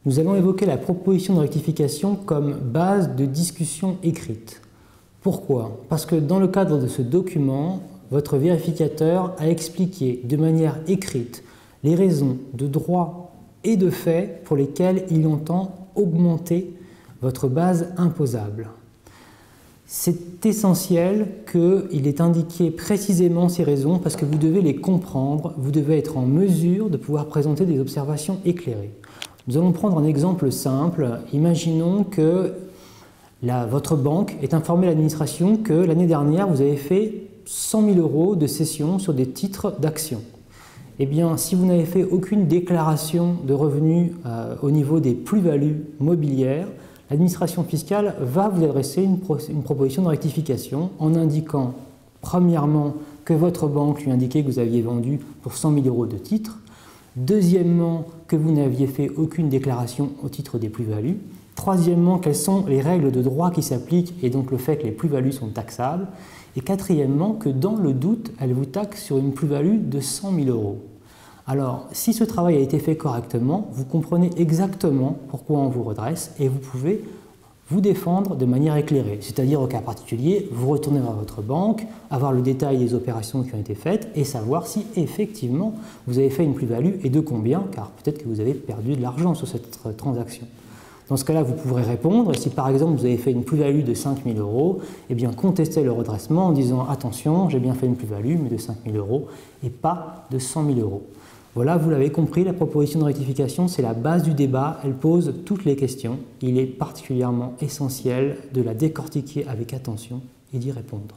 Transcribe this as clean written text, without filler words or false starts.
Nous allons évoquer la proposition de rectification comme base de discussion écrite. Pourquoi? Parce que dans le cadre de ce document, votre vérificateur a expliqué de manière écrite les raisons de droit et de fait pour lesquelles il entend augmenter votre base imposable. C'est essentiel qu'il ait indiqué précisément ces raisons parce que vous devez les comprendre, vous devez être en mesure de pouvoir présenter des observations éclairées. Nous allons prendre un exemple simple. Imaginons que votre banque ait informé l'administration que l'année dernière, vous avez fait 100 000 € de cession sur des titres d'actions. Eh bien, si vous n'avez fait aucune déclaration de revenus au niveau des plus-values mobilières, l'administration fiscale va vous adresser une proposition de rectification en indiquant, premièrement, que votre banque lui indiquait que vous aviez vendu pour 100 000 € de titres, deuxièmement, que vous n'aviez fait aucune déclaration au titre des plus-values, troisièmement, quelles sont les règles de droit qui s'appliquent et donc le fait que les plus-values sont taxables, et quatrièmement, que dans le doute, elle vous taxe sur une plus-value de 100 000 €. Alors, si ce travail a été fait correctement, vous comprenez exactement pourquoi on vous redresse et vous pouvez vous défendre de manière éclairée. C'est-à-dire, au cas particulier, vous retournez vers votre banque, avoir le détail des opérations qui ont été faites et savoir si effectivement vous avez fait une plus-value et de combien, car peut-être que vous avez perdu de l'argent sur cette transaction. Dans ce cas-là, vous pourrez répondre, et si par exemple vous avez fait une plus-value de 5 000 €, eh bien contestez le redressement en disant « Attention, j'ai bien fait une plus-value, mais de 5 000 € et pas de 100 000 €. Voilà, vous l'avez compris, la proposition de rectification, c'est la base du débat, elle pose toutes les questions. Il est particulièrement essentiel de la décortiquer avec attention et d'y répondre.